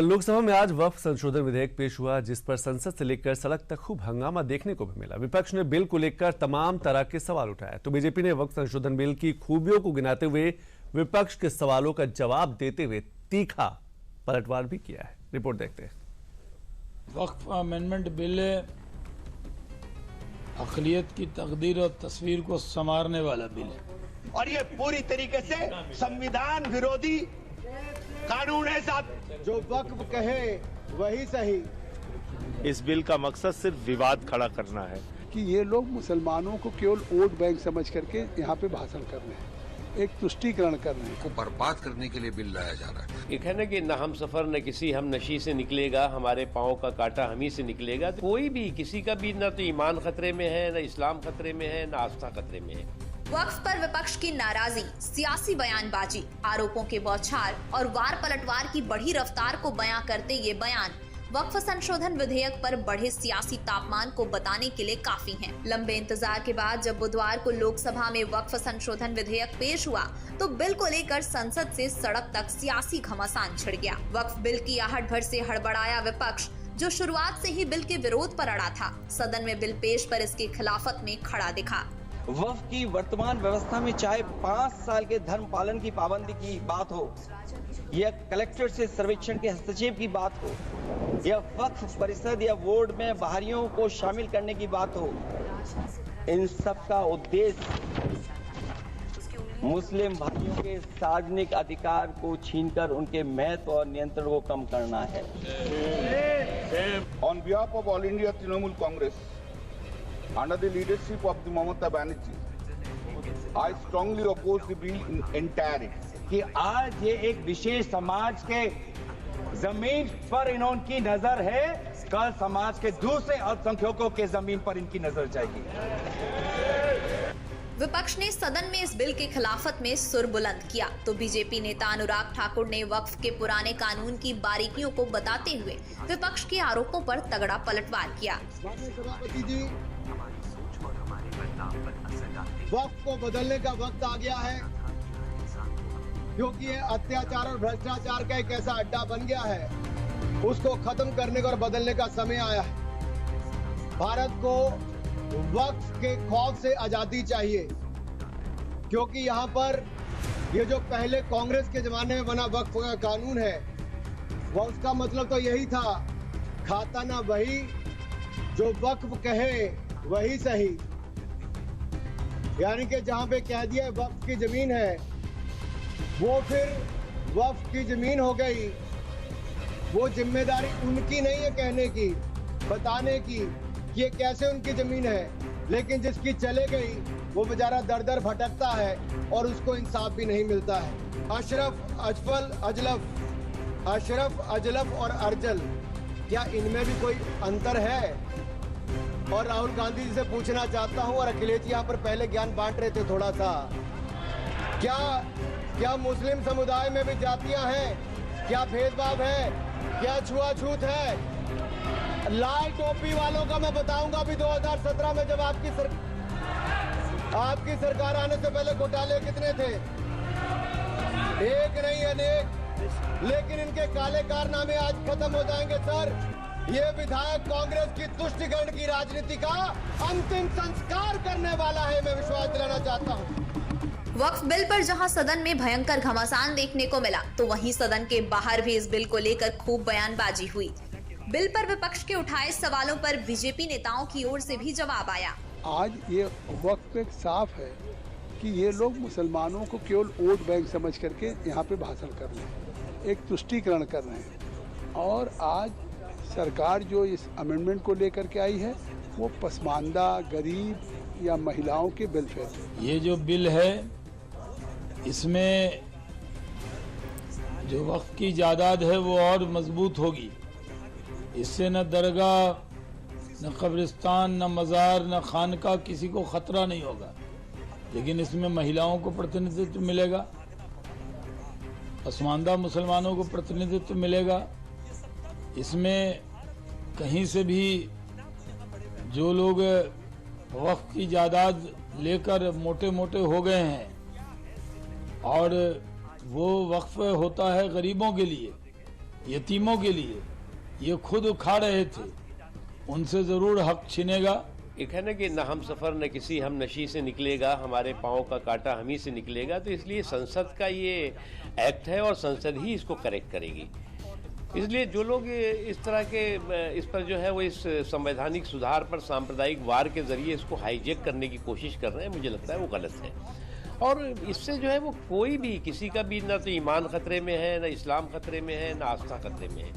लोकसभा में आज वक्फ संशोधन विधेयक पेश हुआ, जिस पर संसद से लेकर सड़क तक खूब हंगामा देखने को भी मिला। विपक्ष ने बिल को लेकर तमाम तरह के सवाल उठाए, तो बीजेपी ने वक्फ संशोधन बिल की खूबियों को गिनाते हुए विपक्ष के सवालों का जवाब देते हुए तीखा पलटवार भी किया है। रिपोर्ट देखते हैं। वक्फ अमेंडमेंट बिल अक़लियत की तकदीर और तस्वीर को संवारने वाला बिल है और ये पूरी तरीके से संविधान विरोधी कानून है साहब। जो वक्फ कहे वही सही। इस बिल का मकसद सिर्फ विवाद खड़ा करना है कि ये लोग मुसलमानों को केवल वोट बैंक समझ करके यहाँ पे भाषण कर रहे हैं, एक तुष्टीकरण कर रहे हैं। को बर्बाद करने के लिए बिल लाया जा रहा है। ये कहना कि न हम सफर न किसी हम नशी से निकलेगा, हमारे पाँव का कांटा हम ही से निकलेगा। कोई भी किसी का भी न तो ईमान खतरे में है, न इस्लाम खतरे में है, न आस्था खतरे में है। वक्फ पर विपक्ष की नाराजगी, सियासी बयानबाजी, आरोपों के बौछार और वार पलटवार की बढ़ी रफ्तार को बयां करते ये बयान वक्फ संशोधन विधेयक पर बढ़े सियासी तापमान को बताने के लिए काफी हैं। लंबे इंतजार के बाद जब बुधवार को लोकसभा में वक्फ संशोधन विधेयक पेश हुआ, तो बिल को लेकर संसद से सड़क तक सियासी घमासान छिड़ गया। वक्फ बिल की आहट भर से हड़बड़ाया विपक्ष, जो शुरुआत से ही बिल के विरोध पर अड़ा था, सदन में बिल पेश पर इसकी खिलाफत में खड़ा दिखा। वक्फ की वर्तमान व्यवस्था में चाहे 5 साल के धर्म पालन की पाबंदी की बात हो, या कलेक्टर से सर्वेक्षण के हस्तक्षेप की बात हो, या वक्फ परिषद या बोर्ड में बाहरियों को शामिल करने की बात हो, इन सब का उद्देश्य मुस्लिम भाइयों के सार्वजनिक अधिकार को छीनकर उनके महत्व और नियंत्रण को कम करना है। On behalf of All India Trinamool Congress, under the leadership of the Mamata Banerjee, I strongly oppose the bill in entirety. कि आज ये एक विशेष समाज के जमीन पर इनकी नजर है, कल समाज के दूसरे अल्पसंख्यकों के जमीन पर इनकी नजर जाएगी। विपक्ष ने सदन में इस बिल के खिलाफत में सुर बुलंद किया, तो बीजेपी नेता अनुराग ठाकुर ने वक्फ के पुराने कानून की बारीकियों को बताते हुए विपक्ष के आरोपों पर तगड़ा पलटवार किया। सभापति जी, वक्फ को बदलने का वक्त आ गया है, क्योंकि ये अत्याचार और भ्रष्टाचार का एक ऐसा अड्डा बन गया है, उसको खत्म करने का और बदलने का समय आया है। भारत को वक्फ के खौफ से आजादी चाहिए, क्योंकि यहाँ पर ये जो पहले कांग्रेस के जमाने में बना वक्फ का कानून है, वह उसका मतलब तो यही था, खाता ना वही जो वक्फ कहे वही सही। यानी कि जहाँ पे कह दिया वक्फ की जमीन है, वो फिर वक्फ की जमीन हो गई। वो जिम्मेदारी उनकी नहीं है कहने की, बताने की कि ये कैसे उनकी जमीन है, लेकिन जिसकी चले गई वो बेचारा दर दर भटकता है और उसको इंसाफ भी नहीं मिलता है। अशरफ, अजलफ और अर्जल, क्या इनमें भी कोई अंतर है? और राहुल गांधी जी से पूछना चाहता हूं, और अखिलेश जी यहाँ पर पहले ज्ञान बांट रहे थे थोड़ा सा, क्या मुस्लिम समुदाय में भी जातियां हैं? क्या भेदभाव है? क्या छुआछूत है? लाल टोपी वालों का मैं बताऊंगा, अभी 2017 में जब आपकी सरकार आने से पहले घोटाले कितने थे? एक नहीं अनेक, लेकिन इनके काले कारनामे आज खत्म हो जाएंगे सर। ये विधायक कांग्रेस की तुष्टीकरण की राजनीति का अंतिम संस्कार करने वाला है, मैं विश्वास दिलाना चाहता हूँ। वक्फ बिल पर जहां सदन में भयंकर घमासान देखने को मिला, तो वहीं सदन के बाहर भी इस बिल को लेकर खूब बयानबाजी हुई। बिल पर विपक्ष के उठाए सवालों पर बीजेपी नेताओं की ओर से भी जवाब आया। आज ये वक्त एक साफ है कि ये लोग मुसलमानों को केवल वोट बैंक समझ करके यहाँ पे भाषण कर रहे हैं, एक तुष्टीकरण कर रहे हैं। और आज सरकार जो इस अमेंडमेंट को लेकर के आई है, वो पसमानदा, गरीब या महिलाओं के वेलफेयर। ये जो बिल है, इसमें जो वक्फ की जायदाद है वो और मजबूत होगी। इससे न दरगाह, न कब्रिस्तान, न मज़ार, न खानका किसी को खतरा नहीं होगा, लेकिन इसमें महिलाओं को प्रतिनिधित्व मिलेगा, पसमानदा मुसलमानों को प्रतिनिधित्व मिलेगा। इसमें कहीं से भी जो लोग वक्फ की जायदाद लेकर मोटे मोटे हो गए हैं, और वो वक्फ होता है गरीबों के लिए, यतीमों के लिए ये खुद उखा रहे थे, उनसे जरूर हक छिनेगा। एक है ना कि न हम सफ़र न किसी हम नशी से निकलेगा, हमारे पाँव का कांटा हम ही से निकलेगा। तो इसलिए संसद का ये एक्ट है और संसद ही इसको करेक्ट करेगी। इसलिए जो लोग इस तरह के इस पर जो है वो इस संवैधानिक सुधार पर सांप्रदायिक वार के जरिए इसको हाईजैक करने की कोशिश कर रहे हैं, मुझे लगता है वो गलत है। और इससे जो है वो कोई भी किसी का भी ना तो ईमान खतरे में है, ना इस्लाम खतरे में है, ना आस्था खतरे में है,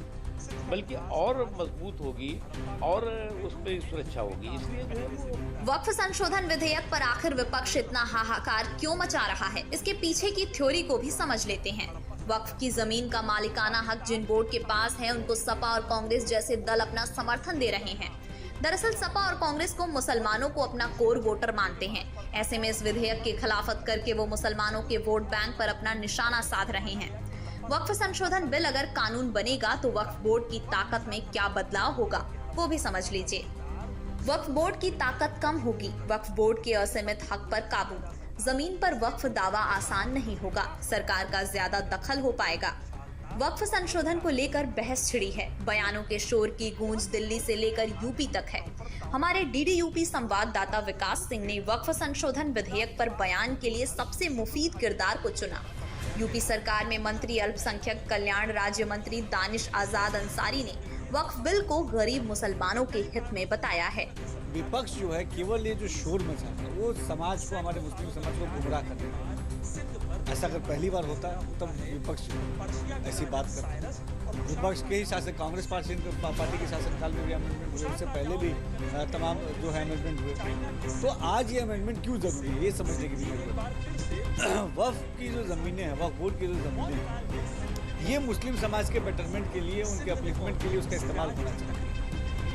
बल्कि और मजबूत होगी और उसमें सुरक्षा होगी। इसलिए जो है वक्फ संशोधन विधेयक पर आखिर विपक्ष इतना हाहाकार क्यों मचा रहा है, इसके पीछे की थ्योरी को भी समझ लेते हैं। वक्फ की जमीन का मालिकाना हक जिन बोर्ड के पास है, उनको सपा और कांग्रेस जैसे दल अपना समर्थन दे रहे हैं। दरअसल सपा और कांग्रेस को मुसलमानों को अपना कोर वोटर मानते हैं। ऐसे में इस विधेयक की खिलाफत करके वो मुसलमानों के वोट बैंक पर अपना निशाना साध रहे हैं। वक्फ संशोधन बिल अगर कानून बनेगा तो वक्फ बोर्ड की ताकत में क्या बदलाव होगा वो भी समझ लीजिए। वक्फ बोर्ड की ताकत कम होगी, वक्फ बोर्ड के असीमित हक पर काबू, जमीन पर वक्फ दावा आसान नहीं होगा, सरकार का ज्यादा दखल हो पाएगा। वक्फ संशोधन को लेकर बहस छिड़ी है, बयानों के शोर की गूंज दिल्ली से लेकर यूपी तक है। हमारे डीडी संवाददाता विकास सिंह ने वक्फ संशोधन विधेयक पर बयान के लिए सबसे मुफीद किरदार को चुना। यूपी सरकार में मंत्री अल्पसंख्यक कल्याण राज्य मंत्री दानिश आजाद अंसारी ने वक्फ बिल को गरीब मुसलमानों के हित में बताया है। विपक्ष जो है केवल ये जो शोर मचा है वो समाज को, हमारे मुस्लिम समाज को गुमराह कर रहे हैं। ऐसा अगर पहली बार होता है तब विपक्ष ऐसी बात करते हैं। विपक्ष के ही शासन, कांग्रेस पार्टी के शासनकाल में भी अमेंडमेंट हुए, उससे पहले भी तमाम जो है अमेंडमेंट हुए। तो आज ये अमेंडमेंट क्यों जरूरी है, ये समझने की जरूरत है। वक्फ की जो ज़मीनें हैं, वक्फ बोर्ड की जो ज़मीनें हैं, ये मुस्लिम समाज के बेटरमेंट के लिए, उनके अपलिफ्टमेंट के लिए उसका इस्तेमाल होना चाहिए।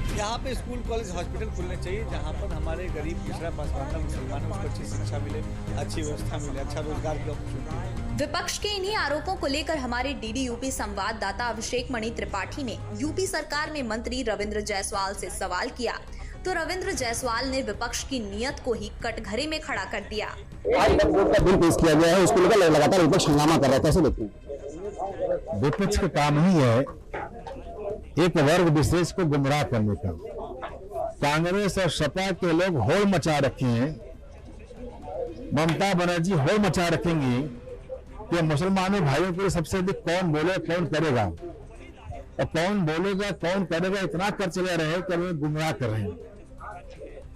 यहाँ पे स्कूल, कॉलेज, हॉस्पिटल खुलने चाहिए जहाँ पर हमारे गरीब, पिछड़ा, पसमानदा मुसलमान है, उसको अच्छी शिक्षा मिले, अच्छी व्यवस्था मिले, अच्छा रोजगार की अपॉर्चुनिटी। विपक्ष के इन्हीं आरोपों को लेकर हमारे डीडी संवाददाता अभिषेक मणि त्रिपाठी ने यूपी सरकार में मंत्री रविंद्र जायसवाल से सवाल किया, तो रविंद्र जायसवाल ने विपक्ष की नीयत को ही कटघरे में खड़ा कर दिया। आज वक्फ का बिल पेश किया गया है, उसको लेकर लगातार विपक्ष हंगामा कर रहा है, कैसे देखते हैं? विपक्ष का काम ही है एक वर्ग विशेष को गुमराह करने का। कांग्रेस और सपा के लोग होड़ मचा रखे हैं, ममता बनर्जी होड़ मचा रखेंगी कि मुसलमानों भाइयों के लिए सबसे अधिक कौन बोले, कौन करेगा, और कौन बोलेगा, कौन करेगा, इतना कर चले रहे कि हमें गुमराह कर रहे हैं।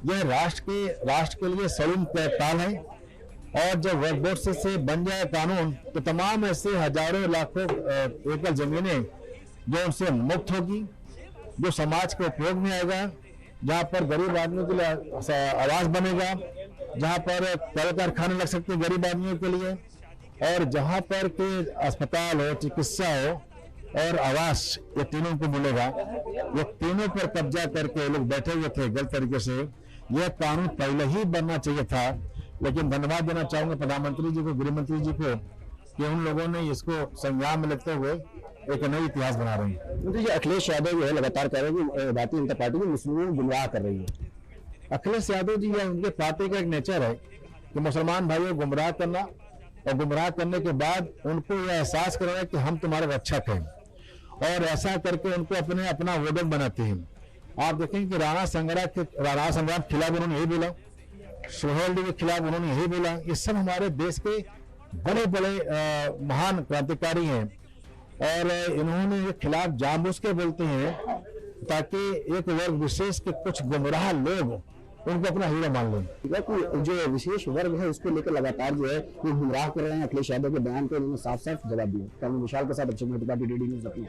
यह राष्ट्र के लिए सलीम काल है। और जब वक्फ बोर्ड से बन जाए कानून तो तमाम ऐसे हजारों लाखों एकड़ जमीनें जो उनसे मुक्त होगी, जो समाज के उपयोग में आएगा, जहाँ पर गरीब आदमियों के लिए आवास बनेगा, जहाँ पर कल कारखाने लग सकते हैं गरीब आदमियों के लिए, और जहाँ पर के अस्पताल हो, चिकित्सा हो और आवास, ये तीनों को मिलेगा। ये तीनों पर कब्जा करके लोग बैठे हुए थे गलत तरीके से। यह कानून पहले ही बनना चाहिए था, लेकिन धन्यवाद देना चाहूंगा प्रधानमंत्री जी को, गृह मंत्री जी को, कि उन लोगों ने इसको संज्ञान में लेते हुए एक नई इतिहास बना रहे हैं। अखिलेश यादव जो है लगातार कह रहे हैं कि भारतीय जनता पार्टी को मुस्लिमों को गुमराह कर रही है। अखिलेश यादव जी या उनके पार्टी का एक नेचर है कि मुसलमान भाइयों को गुमराह करना, और गुमराह करने के बाद उनको यह एहसास कराना कि हम तुम्हारे रक्षक हैं, और ऐसा करके उनको अपना वोडक बनाते हैं। आप देखेंगे कि राणा संग्राम के खिलाफ उन्होंने यही बोला, सोहेल के खिलाफ उन्होंने यही बोला। ये सब हमारे देश के बड़े बड़े महान क्रांतिकारी हैं, और इन्होंने ये खिलाफ जानबूझ के बोलते हैं ताकि एक वर्ग विशेष के कुछ गुमराह लोग उनको अपना हीरो मान लें। जो विशेष वर्ग है उसको लेकर लगातार जो है वो गुमराह कर रहे हैं। अखिलेश यादव के बयान को उन्होंने साफ साफ जवाब दिया। विशाल के साथ अभिषेक मणि त्रिपाठी, डीडी न्यूज़ लखनऊ।